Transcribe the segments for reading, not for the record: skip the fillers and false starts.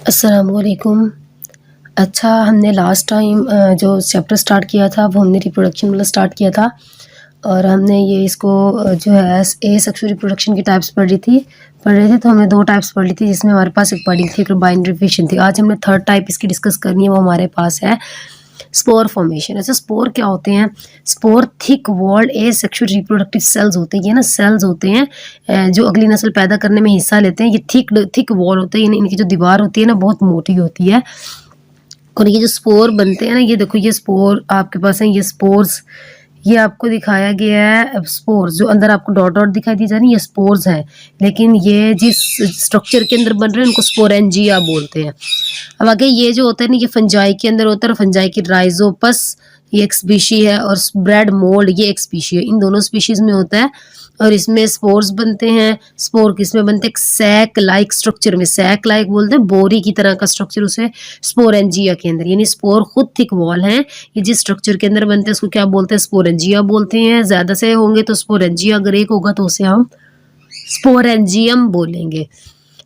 अस्सलामुअलैकुम। अच्छा, हमने लास्ट टाइम जो चैप्टर स्टार्ट किया था वो हमने रिप्रोडक्शन वाला स्टार्ट किया था और हमने ये इसको जो है ए सेक्सुअल रिप्रोडक्शन की टाइप्स पढ़ रहे थे। तो हमने 2 टाइप्स पढ़ ली थी, जिसमें हमारे पास एक बॉडी थी, एक बाइनरी फिशन थी। आज हमने थर्ड टाइप इसकी डिस्कस करनी है, वो हमारे पास है स्पोर फॉर्मेशन। अच्छा, स्पोर क्या होते हैं? Spore thick walled asexual reproductive cells होते हैं। ये ना सेल्स होते हैं जो अगली नस्ल पैदा करने में हिस्सा लेते हैं। ये थिक वॉल होते हैं, यानी इनकी जो दीवार होती है ना बहुत मोटी होती है। और ये जो स्पोर बनते हैं ना, ये देखो, ये स्पोर आपके पास है, ये स्पोर्स, ये आपको दिखाया गया है स्पोर्स, जो अंदर आपको डॉट डॉट दिखाई दी जा रही है, ये स्पोर्स हैं। लेकिन ये जिस स्ट्रक्चर के अंदर बन रहे हैं उनको स्पोरेंजिया बोलते हैं। अब आगे ये जो होता है ना, ये फंजाई के अंदर होता है, फंजाई की राइजोपस ये एक स्पीशी है, और ब्रेड मोल्ड ये एक स्पीशी है। इन दोनों स्पीशीज में होता है और इसमें स्पोर्स बनते हैं। स्पोर किसमें बनते हैं? सैक लाइक स्ट्रक्चर में। सैक लाइक बोलते हैं, बोरी की तरह का स्ट्रक्चर उसे स्पोरेंजिया के अंदर, यानी स्पोर खुद थिक वॉल है। ये जिस स्ट्रक्चर के अंदर बनते हैं उसको क्या बोलते हैं? स्पोरेंजिया बोलते हैं। ज्यादा से होंगे तो स्पोरेंजिया, अगर एक होगा तो उसे हम स्पोरेंजियम बोलेंगे।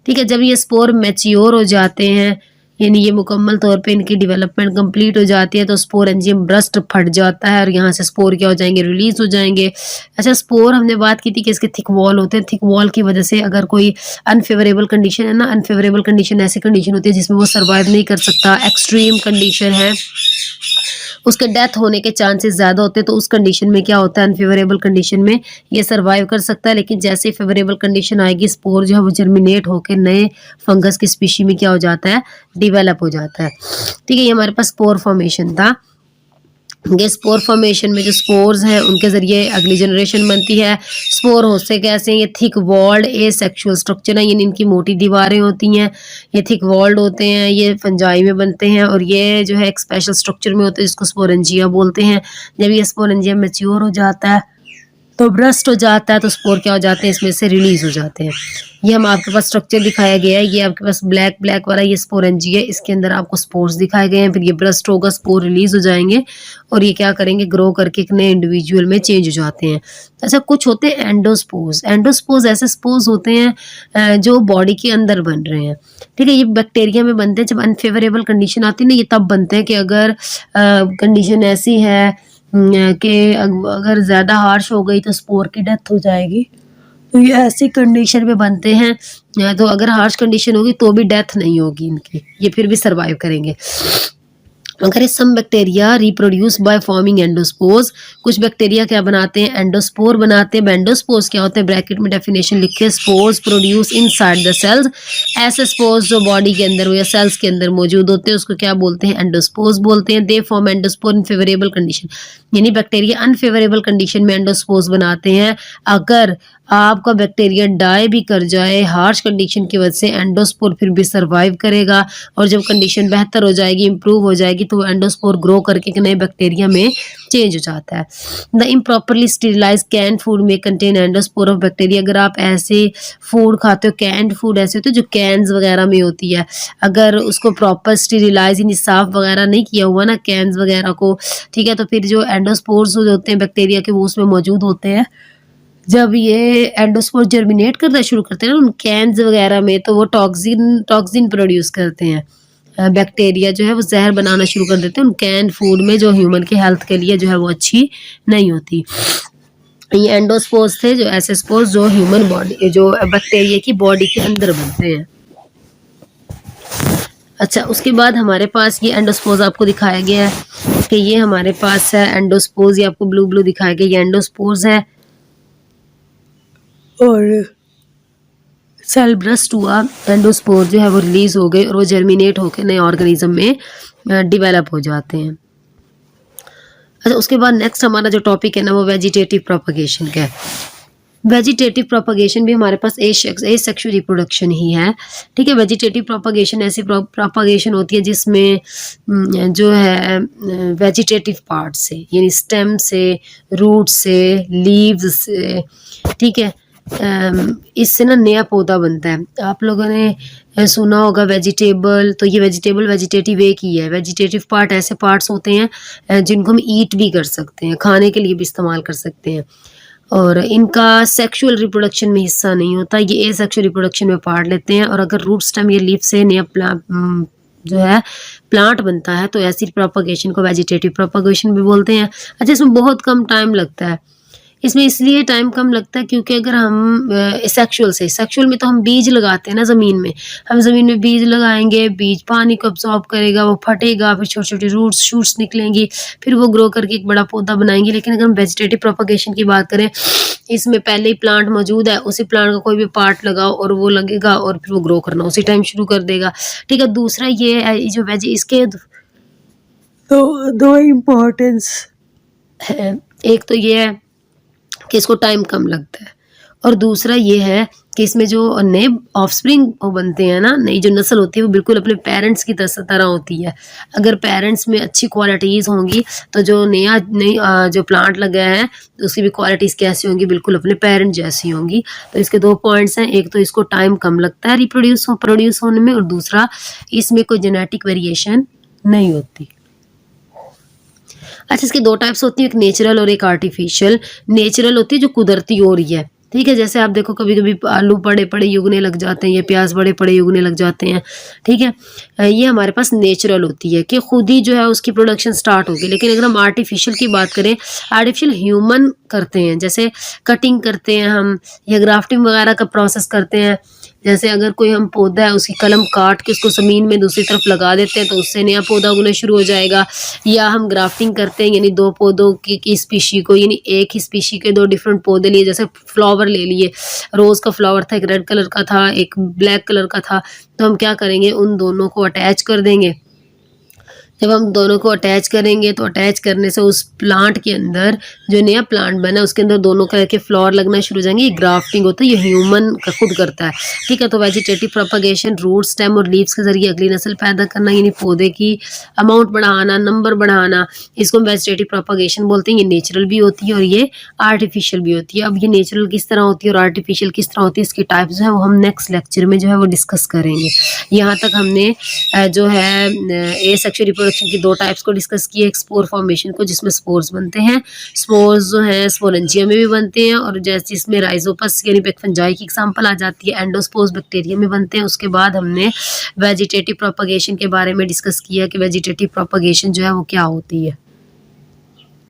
ठीक है, जब ये स्पोर मैच्योर हो जाते हैं, यानी ये मुकम्मल तौर पे इनकी डेवलपमेंट कंप्लीट हो जाती है, तो स्पोरेंजियम ब्रस्ट फट जाता है और यहाँ से स्पोर क्या हो जाएंगे? रिलीज हो जाएंगे। अच्छा, स्पोर हमने बात की थी कि इसके थिक वॉल होते हैं। थिक वॉल की वजह से अगर कोई अनफेवरेबल कंडीशन है ना, अनफेवरेबल कंडीशन ऐसी कंडीशन होती है जिसमें वो सर्वाइव नहीं कर सकता, एक्सट्रीम कंडीशन है, उसके डेथ होने के चांसेस ज़्यादा होते हैं, तो उस कंडीशन में क्या होता है? अनफेवरेबल कंडीशन में ये सर्वाइव कर सकता है। लेकिन जैसे ही फेवरेबल कंडीशन आएगी, स्पोर जो है वो जर्मिनेट होकर नए फंगस की स्पीशी में क्या हो जाता है? डेवलप हो जाता है। ठीक है, ये हमारे पास स्पोर फॉर्मेशन था। ये स्पोर फॉर्मेशन में जो स्पोर्स हैं उनके ज़रिए अगली जनरेशन बनती है। स्पोर होते कैसे हैं? ये थिक वॉल्ड एसेक्सुअल स्ट्रक्चर है, यानी इनकी मोटी दीवारें होती हैं, ये थिक वॉल्ड होते हैं, ये फंजाई में बनते हैं और ये जो है एक स्पेशल स्ट्रक्चर में होते हैं जिसको स्पोरेंजिया बोलते हैं। जब ये स्पोरेंजिया मैच्योर हो जाता है तो ब्रस्ट हो जाता है, तो स्पोर क्या हो जाते हैं? इसमें से रिलीज हो जाते हैं। ये हम आपके पास स्ट्रक्चर दिखाया गया है, ये आपके पास ब्लैक ब्लैक वाला ये स्पोरेंजिया है, इसके अंदर आपको स्पोर्स दिखाए गए हैं। फिर ये ब्रस्ट होगा, स्पोर रिलीज हो जाएंगे और ये क्या करेंगे? ग्रो करके एक नए इंडिविजुअल में चेंज हो जाते हैं। अच्छा, कुछ होते हैं एंडोस्पोर्स। एंडोस्पोर्स ऐसे स्पोर्स होते हैं जो बॉडी के अंदर बन रहे हैं। ठीक है, ये बैक्टीरिया में बनते हैं। जब अनफेवरेबल कंडीशन आती है ना, ये तब बनते हैं कि अगर कंडीशन ऐसी है कि अगर ज़्यादा हार्श हो गई तो स्पोर की डेथ हो जाएगी, तो ये ऐसी कंडीशन में बनते हैं। तो अगर हार्श कंडीशन होगी तो भी डेथ नहीं होगी इनकी, ये फिर भी सर्वाइव करेंगे। अगर some bacteria reproduce by forming endospores, कुछ बैक्टीरिया क्या बनाते हैं? एंडोस्पोर बनाते हैं। एंडोस्पोर्स क्या होते हैं? ब्रैकेट में डेफिनेशन लिखे, spores produce inside the cells. ऐसे स्पोर्स जो बॉडी के अंदर या सेल्स के अंदर मौजूद होते हैं उसको क्या बोलते हैं? एंडोस्पोर्स बोलते हैं। They form endospore in favourable condition, यानी बैक्टीरिया अनफेवरेबल कंडीशन में एंडोस्पोर्स बनाते हैं। अगर आपका बैक्टीरिया डाई भी कर जाए हार्श कंडीशन की वजह से, एंडोस्पोर फिर भी सर्वाइव करेगा और जब कंडीशन बेहतर हो जाएगी, इंप्रूव हो जाएगी, तो एंडोस्पोर ग्रो करके एक नए बैक्टीरिया में चेंज हो जाता है। The improperly sterilise can food में कंटेन एंडोस्पोर ऑफ बैक्टीरिया। अगर आप ऐसे फूड खाते हो, कैंड फूड ऐसे होते हैं जो कैंस वगैरह में होती है, अगर उसको प्रॉपर स्टेरिलाइज यानी साफ वगैरह नहीं किया हुआ ना कैंस वगैरह को, ठीक है, तो फिर जो एंडोस्पोर्स होते हैं बैक्टीरिया के वो उसमें मौजूद होते हैं। जब ये एंडोस्पोर जर्मिनेट करना शुरू करते हैं ना उन कैंस वगैरह में, तो वो टॉक्सिन प्रोड्यूस करते हैं। बैक्टीरिया जो है वो जहर बनाना शुरू कर देते हैं उन कैन फूड में, जो ह्यूमन के हेल्थ के लिए जो है वो अच्छी नहीं होती। ये एंडोस्पोर्स थे, जो ऐसे स्पोर्स जो ह्यूमन बॉडी, जो बैक्टीरिया की बॉडी के अंदर बनते हैं। अच्छा, उसके बाद हमारे पास ये एंडोस्पोर्स आपको दिखाया गया है कि ये हमारे पास है एंडोस्पोर्स, ये आपको ब्लू ब्लू दिखाया गया, ये एंडोस्पोर्स है। और सेल ब्रस्ट हुआ, एंडोस्पोर जो है वो रिलीज हो गए और वो जर्मिनेट होकर नए ऑर्गेनिज्म में डिवेलप हो जाते हैं। अच्छा, उसके बाद नेक्स्ट हमारा जो टॉपिक है ना वो वेजिटेटिव प्रोपगेशन का है। वेजिटेटिव प्रोपगेशन भी हमारे पास एसेक्सुअल रिप्रोडक्शन ही है। ठीक है, वेजिटेटिव प्रोपगेशन ऐसी प्रोपगेशन होती है जिसमें जो है वेजिटेटिव पार्ट से, यानी स्टेम से, रूट से, लीव्स से, ठीक है, इससे ना नया पौधा बनता है। आप लोगों ने सुना होगा वेजिटेबल, तो ये वेजिटेटिव एक ही है। वेजिटेटिव पार्ट ऐसे पार्ट्स होते हैं जिनको हम ईट भी कर सकते हैं, खाने के लिए भी इस्तेमाल कर सकते हैं। और इनका सेक्सुअल रिप्रोडक्शन में हिस्सा नहीं होता, ये एसेक्सुअल रिप्रोडक्शन में पार्ट लेते हैं। और अगर रूट स्टेम या लीफ से नया जो है प्लांट बनता है तो ऐसी प्रोपगेशन को वेजिटेटिव प्रोपगेशन भी बोलते हैं। अच्छा, इसमें बहुत कम टाइम लगता है। इसमें इसलिए टाइम कम लगता है क्योंकि अगर हम सेक्सुअल में तो हम बीज लगाते हैं ना ज़मीन में, हम ज़मीन में बीज लगाएंगे, बीज पानी को अब्सॉर्ब करेगा, वो फटेगा, फिर छोटे छोटे रूट्स शूट्स निकलेंगी, फिर वो ग्रो करके एक बड़ा पौधा बनाएंगे। लेकिन अगर हम वेजिटेटिव प्रोपगेशन की बात करें, इसमें पहले ही प्लांट मौजूद है, उसी प्लांट का कोई भी पार्ट लगाओ और वो लगेगा और फिर वो ग्रो करना उसी टाइम शुरू कर देगा। ठीक है, दूसरा ये है जो वेज इसके तो दो इम्पोर्टेंस है। एक तो ये है कि इसको टाइम कम लगता है, और दूसरा ये है कि इसमें जो नए ऑफस्प्रिंग बनते हैं ना, नई जो नस्ल होती है वो बिल्कुल अपने पेरेंट्स की तरह होती है। अगर पेरेंट्स में अच्छी क्वालिटीज़ होंगी तो जो नई जो प्लांट लगा है तो उसकी भी क्वालिटीज़ कैसी होंगी, बिल्कुल अपने पेरेंट जैसी होंगी। तो इसके दो पॉइंट्स हैं, एक तो इसको टाइम कम लगता है प्रोड्यूस होने में, और दूसरा इसमें कोई जेनेटिक वेरिएशन नहीं होती। अच्छा, इसकी दो टाइप्स होती हैं, एक नेचुरल और एक आर्टिफिशियल। नेचुरल होती है जो कुदरती हो रही है, ठीक है, जैसे आप देखो कभी कभी आलू बड़े बड़े उगने लग जाते हैं या प्याज बड़े बड़े उगने लग जाते हैं, ठीक है, ये हमारे पास नेचुरल होती है कि खुद ही जो है उसकी प्रोडक्शन स्टार्ट होगी। लेकिन अगर हम आर्टिफिशियल की बात करें, आर्टिफिशियल ह्यूमन करते हैं, जैसे कटिंग करते हैं हम या ग्राफ्टिंग वगैरह का प्रोसेस करते हैं। जैसे अगर कोई हम पौधा है उसकी कलम काट के उसको ज़मीन में दूसरी तरफ लगा देते हैं तो उससे नया पौधा उगना शुरू हो जाएगा। या हम ग्राफ्टिंग करते हैं, यानी दो पौधों की स्पीशी को, यानी एक ही स्पीशी के दो डिफरेंट पौधे लिए, जैसे फ्लावर ले लिए, रोज़ का फ्लावर था, एक रेड कलर का था, एक ब्लैक कलर का था, तो हम क्या करेंगे, उन दोनों को अटैच कर देंगे। जब हम दोनों को अटैच करेंगे तो अटैच करने से उस प्लांट के अंदर जो नया प्लांट बना उसके अंदर दोनों कलर के फ्लावर लगना शुरू हो जाएंगे। ये ग्राफ्टिंग होता है, ये ह्यूमन का खुद करता है, ठीक है। तो वेजिटेटिव प्रोपगेशन रूट स्टेम और लीव्स के जरिए अगली नस्ल पैदा करना, यानी पौधे की अमाउंट बढ़ाना, नंबर बढ़ाना, इसको हम वेजिटेटिव प्रोपगेशन बोलते हैं। ये नेचुरल भी होती है और ये आर्टिफिशियल भी होती है। अब ये नेचुरल किस तरह होती है और आर्टिफिशियल किस तरह होती है, इसकी टाइप्स जो है वो हम नेक्स्ट लेक्चर में जो है वो डिस्कस करेंगे। यहाँ तक हमने जो है एसेक्सुअल रिप्रोडक्शन की दो टाइप्स को डिस्कस किया, एक स्पोर फॉर्मेशन को जिसमें स्पोर्स बनते हैं, स्पोर्स जो हैं स्पोरेंजिया में भी बनते हैं, और जैसे इसमें राइजोपस यानी फंजाई की एग्जांपल आ जाती है, एंडोस्पोर्स बैक्टीरिया में बनते हैं। उसके बाद हमने वेजिटेटिव प्रोपगेशन के बारे में डिस्कस किया कि वेजिटेटिव प्रोपगेशन जो है वो क्या होती है।